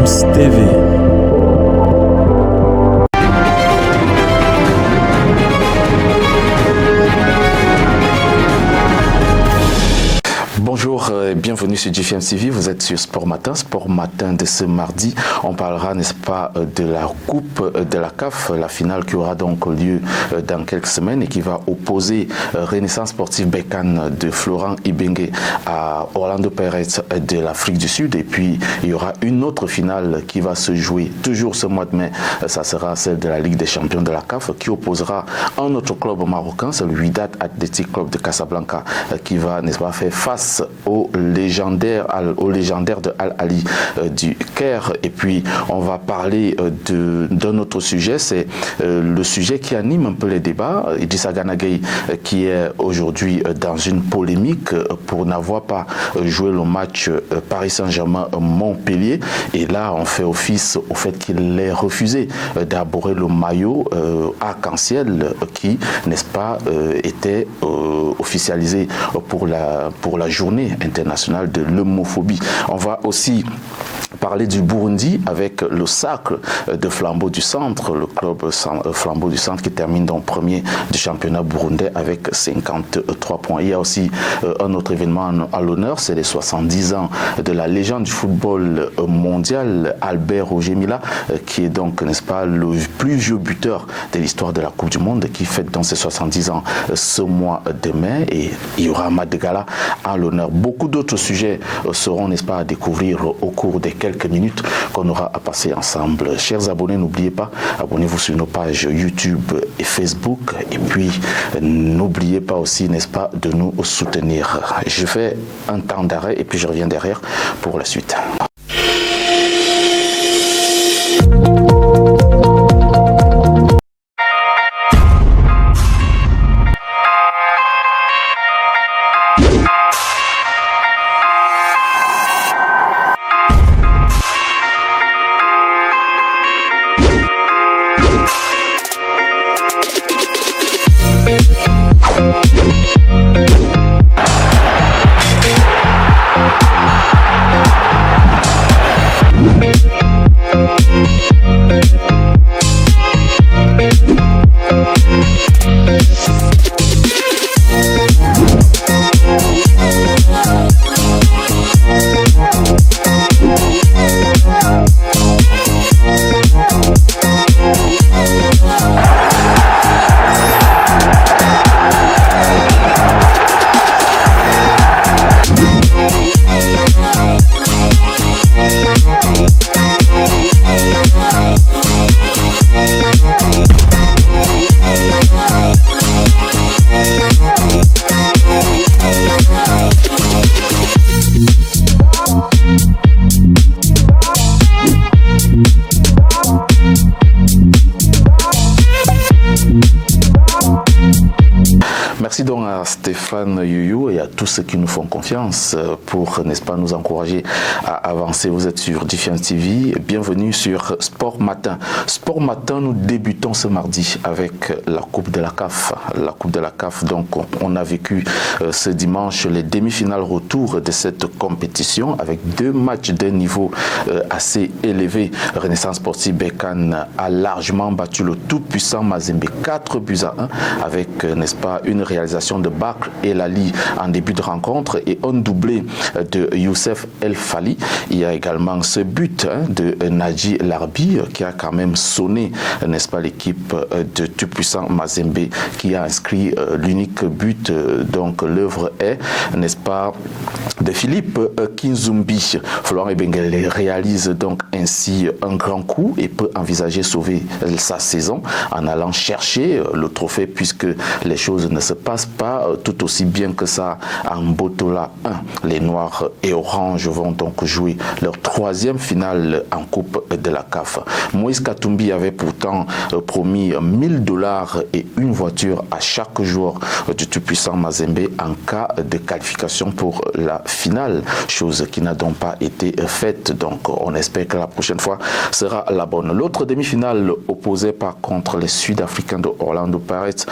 James TV. Bonjour et bienvenue sur GFM TV, vous êtes sur Sport Matin de ce mardi. On parlera, n'est-ce pas, de la Coupe de la CAF, la finale qui aura donc lieu dans quelques semaines et qui va opposer Renaissance Sportive Berkane de Florent Ibenge à Orlando Pirates de l'Afrique du Sud. Et puis il y aura une autre finale qui va se jouer toujours ce mois de mai, ça sera celle de la Ligue des Champions de la CAF qui opposera un autre club marocain, c'est le Wydad Athletic Club de Casablanca qui va, n'est-ce pas, faire face au légendaire de Al-Ali du Caire. Et puis on va parler d'un autre sujet, c'est le sujet qui anime un peu les débats. Idrissa Gana Gueye qui est aujourd'hui dans une polémique pour n'avoir pas joué le match Paris Saint-Germain-Montpellier, et là on fait office au fait qu'il ait refusé d'arborer le maillot arc-en-ciel qui, n'est-ce pas, était officialisé pour la journée internationale de l'homophobie. On va aussi parler du Burundi avec le Sacre de Flambeau du Centre, le club Flambeau du Centre qui termine donc premier du championnat burundais avec 53 points. Il y a aussi un autre événement à l'honneur, c'est les 70 ans de la légende du football mondial, Albert Roger Mila, qui est donc, n'est-ce pas, le plus vieux buteur de l'histoire de la Coupe du Monde, qui fête donc ses 70 ans ce mois de mai, et il y aura un match de gala à l'honneur. Beaucoup d'autres sujets seront, n'est-ce pas, à découvrir au cours des quelques minutes qu'on aura à passer ensemble. Chers abonnés, n'oubliez pas, abonnez-vous sur nos pages YouTube et Facebook, et puis n'oubliez pas aussi, n'est-ce pas, de nous soutenir. Je fais un temps d'arrêt et puis je reviens derrière pour la suite. Merci donc à Stéphane Youyou et à tous ceux qui nous font confiance pour, n'est-ce pas, nous encourager à avancer. Vous êêtre sur GFM TV. Bienvenue sur Sport Matin. Sport Matin, nous débutons ce mardi avec la Coupe de la CAF. La Coupe de la CAF, donc, on a vécu ce dimanche les demi-finales retour de cette compétition avec deux matchs d'un niveau assez élevé. Renaissance Sportive Berkane a largement battu le tout-puissant Mazembe 4-1 avec, n'est-ce pas, une réalisation de Bakr El Ali en début de rencontre et un doublé de Youssef El Fali. Il y a également ce but de Nadji Larbi qui a quand même sonné, n'est-ce pas, l'équipe de tout-puissant Mazembe qui a inscrit l'unique but. Donc l'œuvre est, n'est-ce pas, de Philippe Kinzumbi. Florent Ibenge réalise donc ainsi un grand coup et peut envisager sauver sa saison en allant chercher le trophée, puisque les choses ne se passent pas tout aussi bien que ça en Botola 1. Les Noirs et Orange vont donc jouer leur troisième finale en Coupe de la CAF. Moïse Katumbi avait pourtant promis $1000 et une voiture à chaque joueur du tout-puissant Mazembe en cas de qualification pour la finale, chose qui n'a donc pas été faite. Donc on espère que la prochaine fois sera la bonne. L'autre demi-finale opposait par contre les Sud-Africains de Orlando Pirates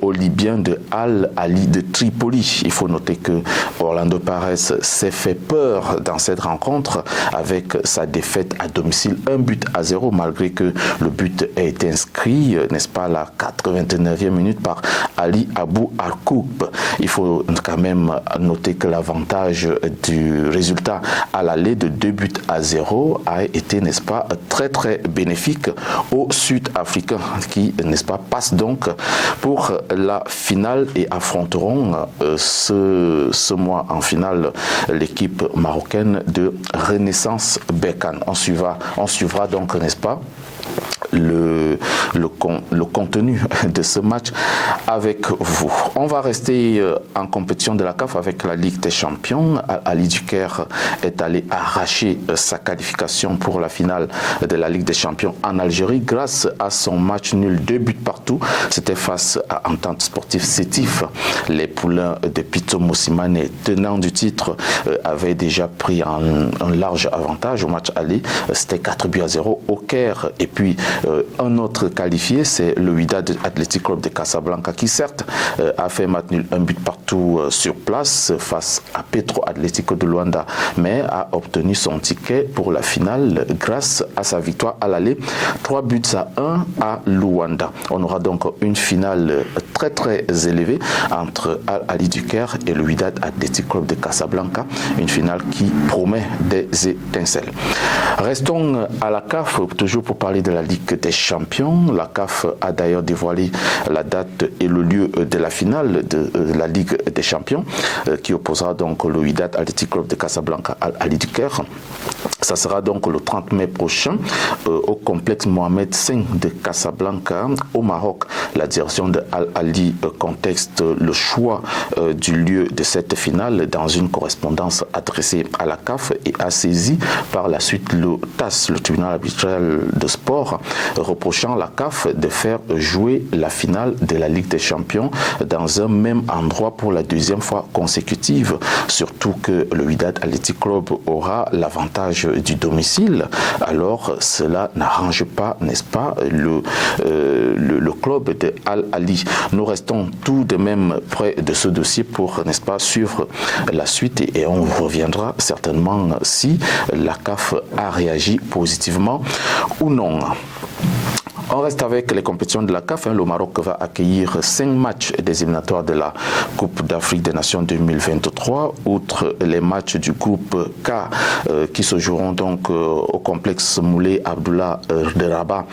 aux Libyens de Al-Ali Al-Ahly de Tripoli. Il faut noter que Orlando Pirates s'est fait peur dans cette rencontre avec sa défaite à domicile 1-0 malgré que le but a été inscrit, n'est-ce pas, à la 89e minute par Ali Abou Arkoub. Il faut quand même noter que l'avantage du résultat à l'aller de 2-0 a été, n'est-ce pas, très bénéfique aux Sud-Africains qui, n'est-ce pas, passent donc pour la finale et affronteront ce mois en finale l'équipe marocaine de Renaissance Berkane. On suivra donc, n'est-ce pas, le contenu de ce match avec vous. On va rester en compétition de la CAF avec la Ligue des Champions. Al-Ahly du Caire est allé arracher sa qualification pour la finale de la Ligue des Champions en Algérie grâce à son match nul 2-2. C'était face à Entente Sportive Sétif. Les poulains de Pito Moussimane, tenant du titre, avaient déjà pris un large avantage au match aller. C'était 4-0 au Caire. Et puis un autre qualifié, c'est le Wydad Athletic Club de Casablanca qui certes a fait match nul 1-2 sur place face à Petro Atlético de Luanda, mais a obtenu son ticket pour la finale grâce à sa victoire à l'aller 3-1 à Luanda. On aura donc une finale très élevée entre Al-Ahly du Caire et le Wydad Athletic Club de Casablanca, une finale qui promet des étincelles. Restons à la CAF, toujours pour parler de la Ligue des Champions. La CAF a d'ailleurs dévoilé la date et le lieu de la finale de la Ligue des Champions qui opposera donc le Wydad Athletic Club de Casablanca à Al-Ahly du Caire. Ça sera donc le 30 mai prochain au complexe Mohamed V de Casablanca au Maroc. La direction de Al-Ahly contexte le choix du lieu de cette finale dans une correspondance adressée à la CAF et a saisi par la suite le TAS, le tribunal arbitral de sport, reprochant la CAF de faire jouer la finale de la Ligue des Champions dans un même endroit pour la deuxième fois consécutive, surtout que le Wydad Athletic Club aura l'avantage du domicile. Alors cela n'arrange pas, n'est-ce pas, le club de Al-Ahly. Nous restons tout de même près de ce dossier pour, n'est-ce pas, suivre la suite et on reviendra certainement si la CAF a réagi positivement ou non. On reste avec les compétitions de la CAF. Le Maroc va accueillir 5 matchs des éliminatoires de la Coupe d'Afrique des Nations 2023. Outre les matchs du groupe K qui se joueront donc au complexe Moulay Abdullah de Rabat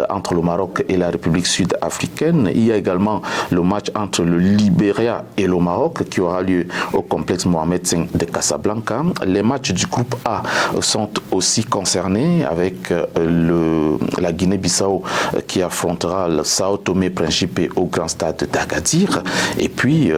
entre le Maroc et la République sud-africaine. Il y a également le match entre le Libéria et le Maroc qui aura lieu au complexe Mohamed V de Casablanca. Les matchs du groupe A sont aussi concernés avec la Guinée-Bissau qui affrontera le Sao Tomé-Principe au Grand Stade d'Agadir. Et puis,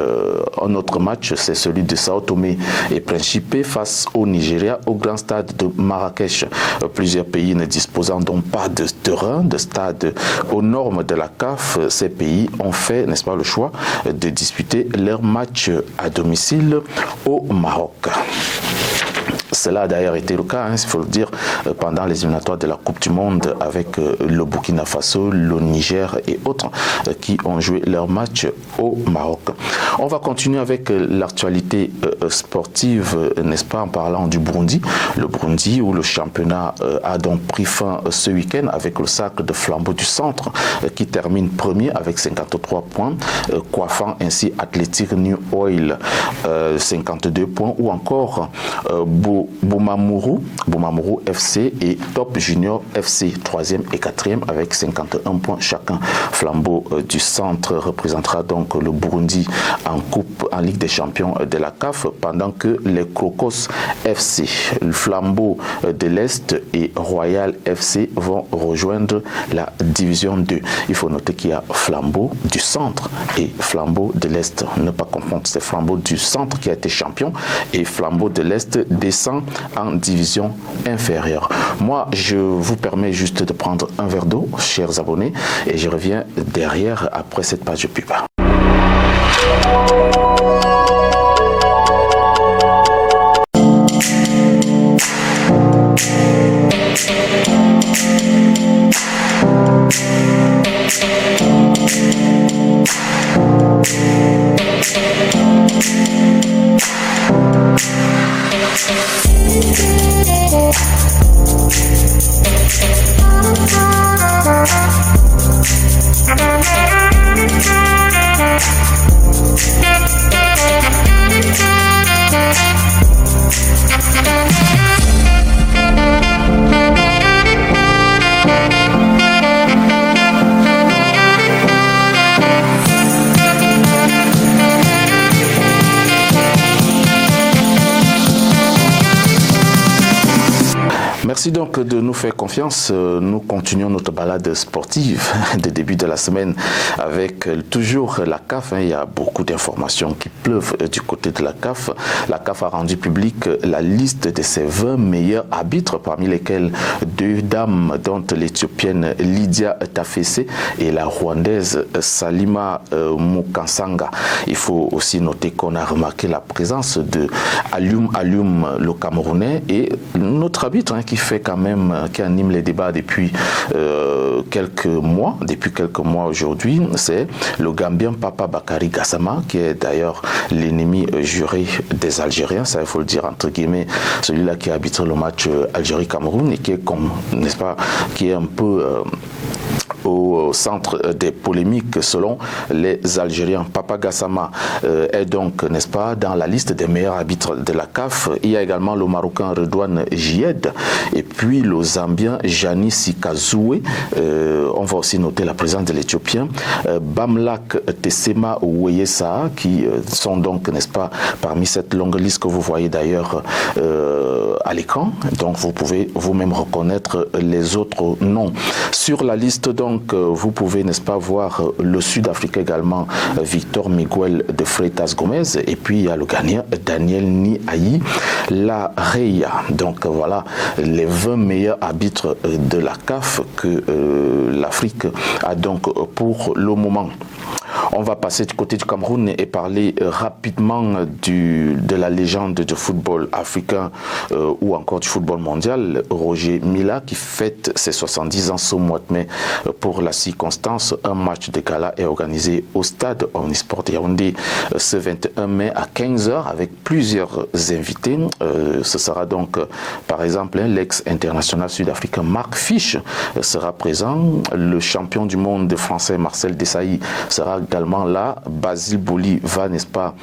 un autre match, c'est celui de Sao Tomé et Principe face au Nigeria au Grand Stade de Marrakech. Plusieurs pays ne disposant donc pas de terrain, de stade aux normes de la CAF, ces pays ont fait, n'est-ce pas, le choix de disputer leurs matchs à domicile au Maroc. Cela a d'ailleurs été le cas, il faut le dire, pendant les éliminatoires de la Coupe du Monde avec le Burkina Faso, le Niger et autres qui ont joué leur match au Maroc. On va continuer avec l'actualité sportive, n'est-ce pas, en parlant du Burundi. Le Burundi où le championnat a donc pris fin ce week-end avec le Sacre de Flambeau du Centre qui termine premier avec 53 points, coiffant ainsi Athletic New Oil 52 points ou encore Bumamuru FC et Top Junior FC 3e et 4e avec 51 points chacun. Flambeau du Centre représentera donc le Burundi en Ligue des Champions de la CAF pendant que les Crocos FC, le Flambeau de l'Est et Royal FC vont rejoindre la Division 2. Il faut noter qu'il y a Flambeau du Centre et Flambeau de l'Est. Ne pas confondre, c'est Flambeau du Centre qui a été champion et Flambeau de l'Est descend en division inférieure. Moi, je vous permets juste de prendre un verre d'eau, chers abonnés, et je reviens derrière après cette page de pub. Merci donc de nous faire confiance. Nous continuons notre balade sportive de début de la semaine avec toujours la CAF. Il y a beaucoup d'informations qui pleuvent du côté de la CAF. La CAF a rendu publique la liste de ses 20 meilleurs arbitres, parmi lesquels 2 dames, dont l'Éthiopienne Lydia Tafese et la Rwandaise Salima Mukansanga. Il faut aussi noter qu'on a remarqué la présence de Alioum, le Camerounais, et notre arbitre qui fait quand même, qui anime les débats depuis quelques mois aujourd'hui, c'est le Gambien Papa Bakary Gassama, qui est d'ailleurs l'ennemi juré des Algériens, ça il faut le dire entre guillemets, celui-là qui a arbitré le match Algérie-Cameroun et qui est comme, n'est-ce pas, qui est un peu au centre des polémiques selon les Algériens. Papa Gassama est donc, n'est-ce pas, dans la liste des meilleurs arbitres de la CAF. Il y a également le Marocain Redouane Jied et puis le Zambien Jani Sikazoué. On va aussi noter la présence de l'Éthiopien Bamlak Tessema Oueyesa, qui sont donc, n'est-ce pas, parmi cette longue liste que vous voyez d'ailleurs à l'écran. Donc vous pouvez vous-même reconnaître les autres noms. Sur la liste donc, vous pouvez, n'est-ce pas, voir le Sud-Africain également, Victor Miguel de Freitas Gomez, et puis il y a le Ghanéen Daniel Niayi La Reya. Donc voilà les 20 meilleurs arbitres de la CAF que l'Afrique a donc pour le moment. On va passer du côté du Cameroun et parler rapidement de la légende du football africain ou encore du football mondial, Roger Mila, qui fête ses 70 ans ce mois de mai. Pour la circonstance, un match de gala est organisé au stade Omnisport de Yaoundé ce 21 mai à 15h avec plusieurs invités. Ce sera donc, par exemple, l'ex-international sud-africain Mark Fish sera présent. Le champion du monde français Marcel Desailly sera également là. Basile Boli va, n'est-ce pas,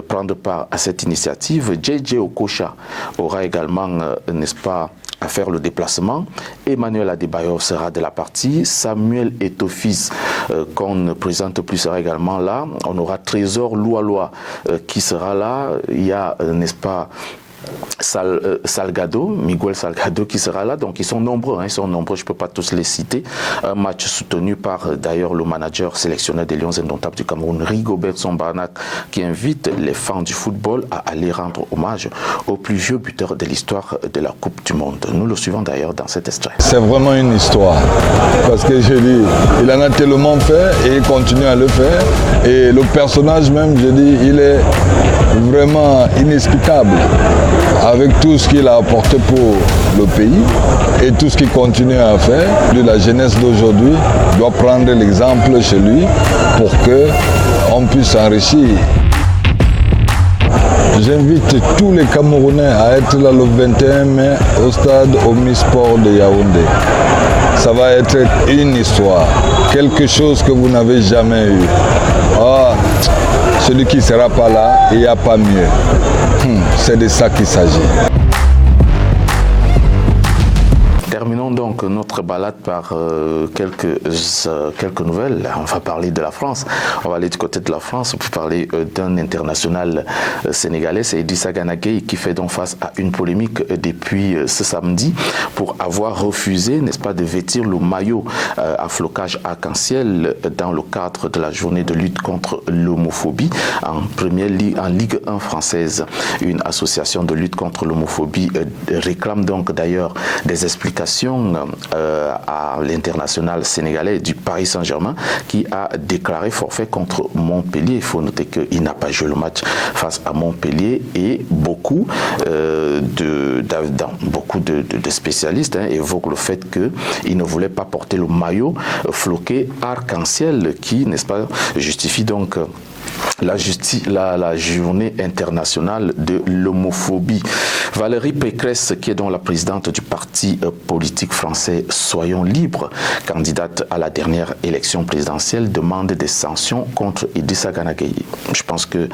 prendre part à cette initiative. JJ Okocha aura également, n'est-ce pas, à faire le déplacement. Emmanuel Adebayor sera de la partie. Samuel Etofis, qu'on ne présente plus, sera également là. On aura Trésor Loualoa qui sera là. Il y a, n'est-ce pas, Salgado, Miguel Salgado qui sera là, donc ils sont nombreux, je ne peux pas tous les citer. Un match soutenu par d'ailleurs le manager sélectionneur des Lions indomptables du Cameroun, Rigobert Sombarnak, qui invite les fans du football à aller rendre hommage au plus vieux buteur de l'histoire de la Coupe du Monde. Nous le suivons d'ailleurs dans cet extrait. C'est vraiment une histoire, parce que je dis, il en a tellement fait et il continue à le faire, et le personnage même, je dis, il est vraiment inexplicable. Avec tout ce qu'il a apporté pour le pays et tout ce qu'il continue à faire, la jeunesse d'aujourd'hui doit prendre l'exemple chez lui pour qu'on puisse s'enrichir. J'invite tous les Camerounais à être là le 21 mai au stade Omnisport de Yaoundé. Ça va être une histoire, quelque chose que vous n'avez jamais eu. Celui qui ne sera pas là, il n'y a pas mieux. C'est de ça qu'il s'agit. Terminons donc notre balade par quelques nouvelles. On va parler de la France. On va aller du côté de la France pour parler d'un international sénégalais. C'est Idrissa Gana Gueye qui fait donc face à une polémique depuis ce samedi pour avoir refusé, n'est-ce pas, de vêtir le maillot à flocage arc-en-ciel dans le cadre de la journée de lutte contre l'homophobie en Ligue 1 française. Une association de lutte contre l'homophobie réclame donc d'ailleurs des explications à l'international sénégalais du Paris Saint-Germain qui a déclaré forfait contre Montpellier. Il faut noter qu'il n'a pas joué le match face à Montpellier et beaucoup de spécialistes évoquent le fait qu'il ne voulait pas porter le maillot floqué arc-en-ciel qui, n'est-ce pas, justifie donc la journée internationale de l'homophobie. Valérie Pécresse, qui est donc la présidente du parti politique français Soyons Libres, candidate à la dernière élection présidentielle, demande des sanctions contre Idrissa Gana Gueye. Je pense que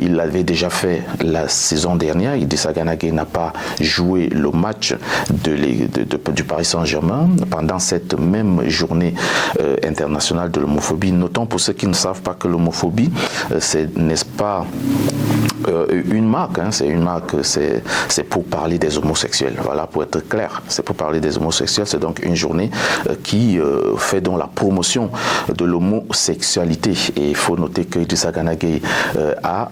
il l'avait déjà fait saison dernière. Idrissa Gana Gueye n'a pas joué le match du Paris Saint-Germain pendant cette même journée internationale de l'homophobie. Notons pour ceux qui ne savent pas que l'homophobie, n'est-ce pas une marque, hein, c'est une marque, c'est pour parler des homosexuels, voilà, pour être clair, c'est pour parler des homosexuels, c'est donc une journée qui fait donc la promotion de l'homosexualité. Et il faut noter que Idrissa Gana Gueye a,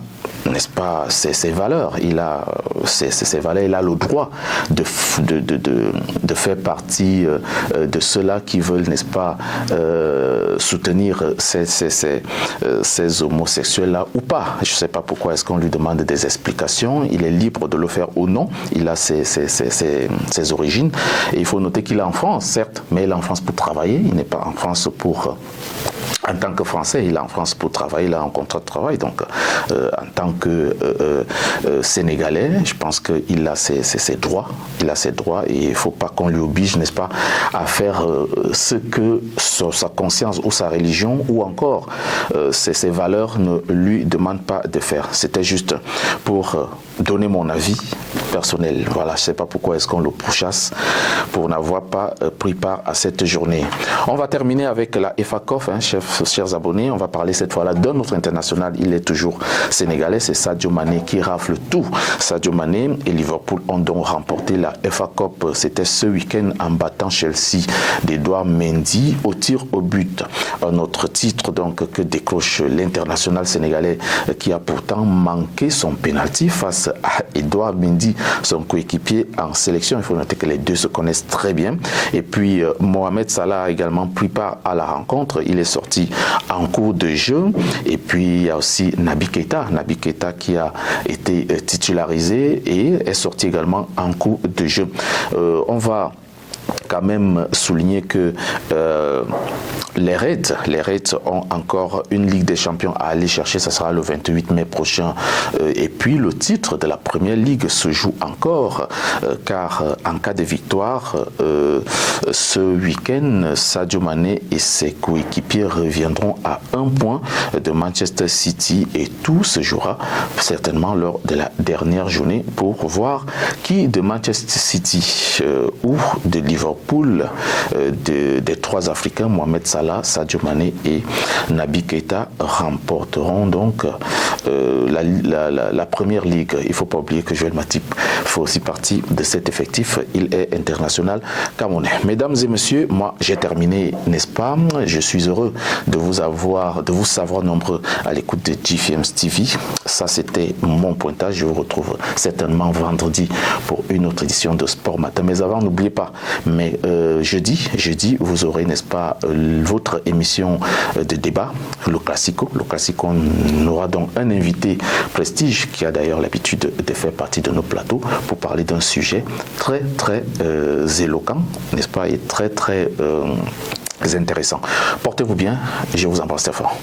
n'est-ce pas, ses valeurs, il a ses valeurs, il a le droit de faire partie de ceux-là qui veulent, n'est-ce pas, soutenir ces homosexuels-là ou pas. Je ne sais pas pourquoi est-ce qu'on lui demande des explications, il est libre de le faire ou non, il a ses origines, et il faut noter qu'il est en France, certes, mais il est en France pour travailler, il n'est pas en France pour... En tant que Français, il est en France pour travailler, il a un contrat de travail. Donc, en tant que Sénégalais, je pense qu'il a ses droits. Il a ses droits et il ne faut pas qu'on lui oblige, n'est-ce pas, à faire ce que sa conscience ou sa religion ou encore ses valeurs ne lui demandent pas de faire. C'était juste pour donner mon avis personnel. Voilà, je ne sais pas pourquoi est-ce qu'on le pourchasse pour n'avoir pas pris part à cette journée. On va terminer avec la FACOF, hein, chers abonnés. On va parler cette fois-là d'un autre international. Il est toujours sénégalais, c'est Sadio Mané qui rafle tout. Sadio Mané et Liverpool ont donc remporté la FA Cup. C'était ce week-end en battant Chelsea d'Edouard Mendy au tir au but. Un autre titre donc que décroche l'international sénégalais qui a pourtant manqué son pénalty face à Edouard Mendy, son coéquipier en sélection. Il faut noter que les deux se connaissent très bien. Et puis Mohamed Salah a également pris part à la rencontre. Il est sorti en cours de jeu. Et puis il y a aussi Naby Keita qui a été titularisé et est sorti également en cours de jeu. On va quand même souligner que les Reds ont encore une Ligue des Champions à aller chercher, ça sera le 28 mai prochain. Et puis le titre de la Première Ligue se joue encore, car en cas de victoire, ce week-end, Sadio Mané et ses coéquipiers reviendront à 1 point de Manchester City et tout se jouera certainement lors de la dernière journée pour voir qui de Manchester City ou de Liverpool, des trois Africains, Mohamed Salah, Sadio Mané et Naby Keita, remporteront donc la Première Ligue. Il ne faut pas oublier que Joël Matip fait aussi partie de cet effectif. Il est international camerounais. Mesdames et messieurs, moi j'ai terminé, n'est-ce pas? Je suis heureux de vous savoir nombreux à l'écoute de GFM TV. Ça c'était mon pointage. Je vous retrouve certainement vendredi pour une autre édition de Sport Matin. Mais avant, n'oubliez pas, mais jeudi, vous aurez, n'est-ce pas, votre émission de débat, le Classico. Le Classico, on aura donc un invité prestige qui a d'ailleurs l'habitude de faire partie de nos plateaux pour parler d'un sujet très, très éloquent, n'est-ce pas, et très, très intéressant. Portez-vous bien, je vous embrasse très fort.